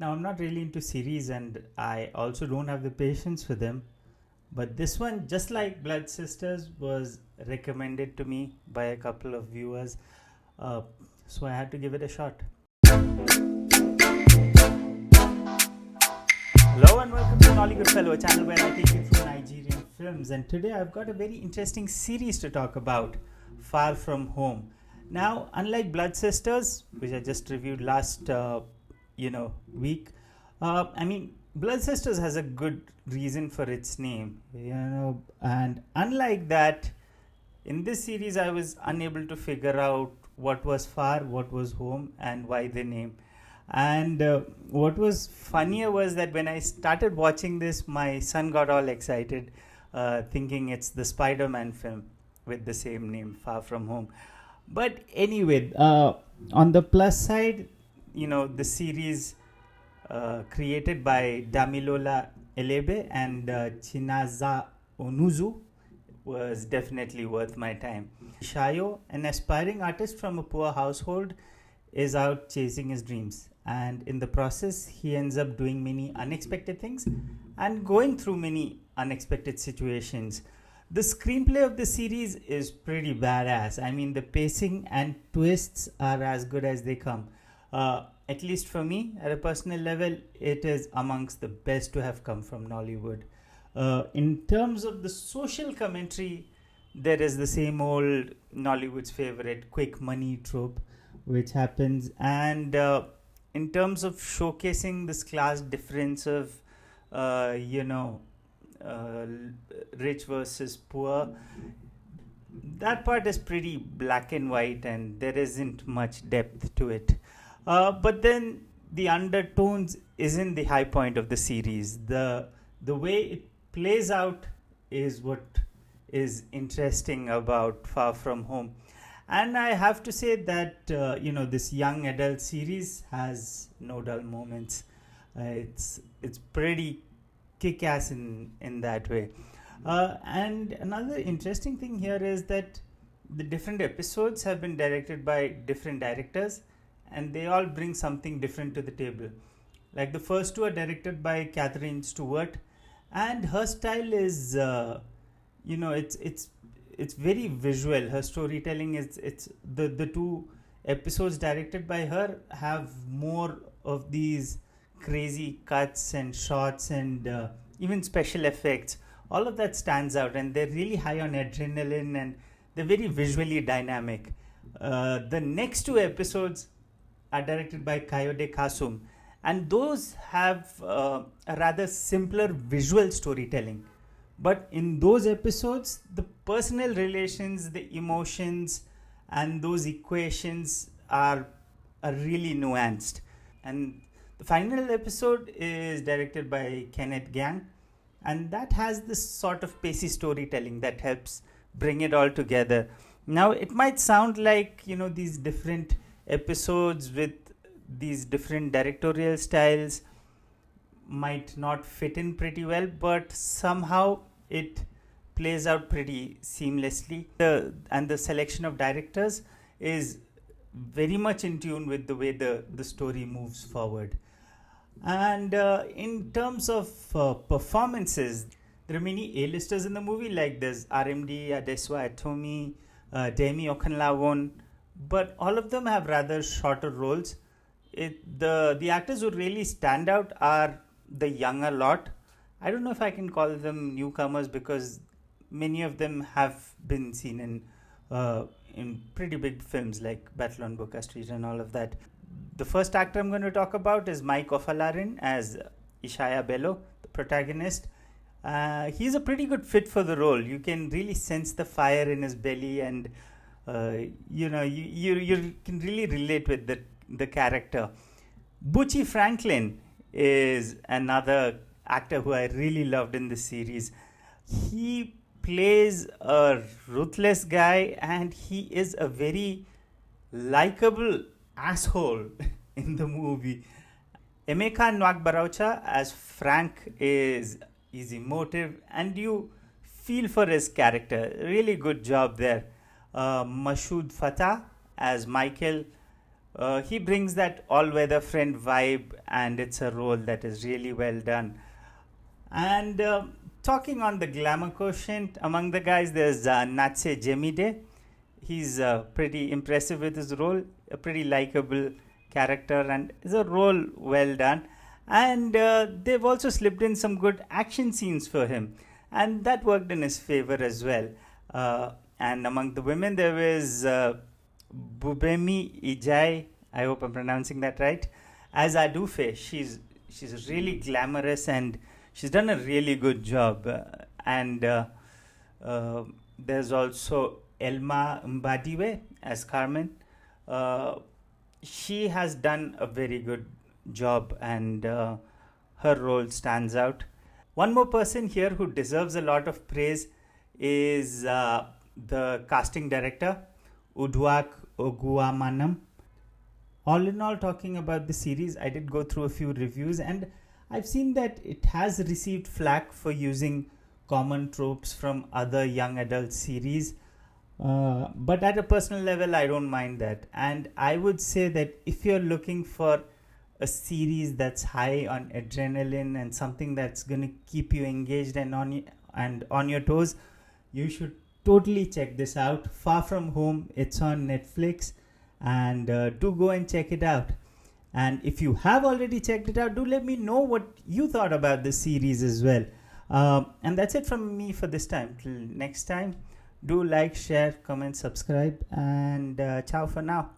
Now, I'm not really into series and I also don't have the patience for them. But this one, just like Blood Sisters, was recommended to me by a couple of viewers. So I had to give it a shot. Hello and welcome to Nollywood Fellow, a channel where I take you through Nigerian films. And today I've got a very interesting series to talk about, Far From Home. Now, unlike Blood Sisters, which I just reviewed last week, Blood Sisters has a good reason for its name, and unlike that, in this series I was unable to figure out what was far, what was home, and why the name. And what was funnier was that when I started watching this, my son got all excited, thinking it's the Spider-Man film with the same name, Far From Home. But anyway, on the plus side, the series created by Damilola Elebe and Chinaza Onuzu was definitely worth my time. Shayo, an aspiring artist from a poor household, is out chasing his dreams, and in the process he ends up doing many unexpected things and going through many unexpected situations. The screenplay of the series is pretty badass. I mean, the pacing and twists are as good as they come. At least for me, at a personal level, it is amongst the best to have come from Nollywood. In terms of the social commentary, there is the same old Nollywood's favorite quick money trope, which happens. And in terms of showcasing this class difference of, rich versus poor, that part is pretty black and white and there isn't much depth to it. But then the undertones isn't the high point of the series. The way it plays out is what is interesting about Far From Home. And I have to say that, this young adult series has no dull moments. It's pretty kick-ass in that way. And another interesting thing here is that the different episodes have been directed by different directors, and they all bring something different to the table. Like the first two are directed by Catherine Stewart, and her style is, it's very visual. Her storytelling it's the two episodes directed by her have more of these crazy cuts and shots and even special effects. All of that stands out, and they're really high on adrenaline and they're very visually dynamic. The next two episodes are directed by Kayode Kasum, and those have a rather simpler visual storytelling. But in those episodes, the personal relations, the emotions, and those equations are really nuanced. And the final episode is directed by Kenneth, Gyang, and that has this sort of pacey storytelling that helps bring it all together. Now, it might sound like, these different episodes with these different directorial styles might not fit in pretty well, but somehow it plays out pretty seamlessly. And the selection of directors is very much in tune with the way the story moves forward. And in terms of performances, there are many A-listers in the movie, like there's RMD, Adesua, Etomi, Deyemi, Okanlawon, but all of them have rather shorter roles. The actors who really stand out are the younger lot. I don't know if I can call them newcomers because many of them have been seen in pretty big films like Battle on Boca Street and all of that. The first actor I'm going to talk about is Mike Ofalorin as Ishaya Bello, the protagonist. He's a pretty good fit for the role. You can really sense the fire in his belly, and you can really relate with the character. Bucci Franklin is another actor who I really loved in this series. He plays a ruthless guy, and he is a very likable asshole in the movie. Emeka Nwagbaraucha as Frank is emotive, and you feel for his character. Really good job there. Moshood Fattah as Michael He brings that all-weather friend vibe, and it's a role that is really well done. And talking on the glamour quotient, among the guys, there's Natse Jemide. He's pretty impressive with his role, a pretty likable character, and is a role well done. And they've also slipped in some good action scenes for him, and that worked in his favor as well. And among the women, there was Gbubemi Ejeye, I hope I'm pronouncing that right, as Adufe. She's really glamorous, and she's done a really good job. And there's also Elma Mbadiwe as Carmen. She has done a very good job, and her role stands out. One more person here who deserves a lot of praise is the casting director, Uduak Oguamanam. All in all, talking about the series, I did go through a few reviews, and I've seen that it has received flack for using common tropes from other young adult series. But at a personal level, I don't mind that. And I would say that if you're looking for a series that's high on adrenaline and something that's going to keep you engaged and on your toes, you should totally check this out. Far From Home, it's on Netflix, and do go and check it out. And if you have already checked it out, do let me know what you thought about the series as well. And that's it from me for this time. Till next time, do like, share, comment, subscribe, and ciao for now.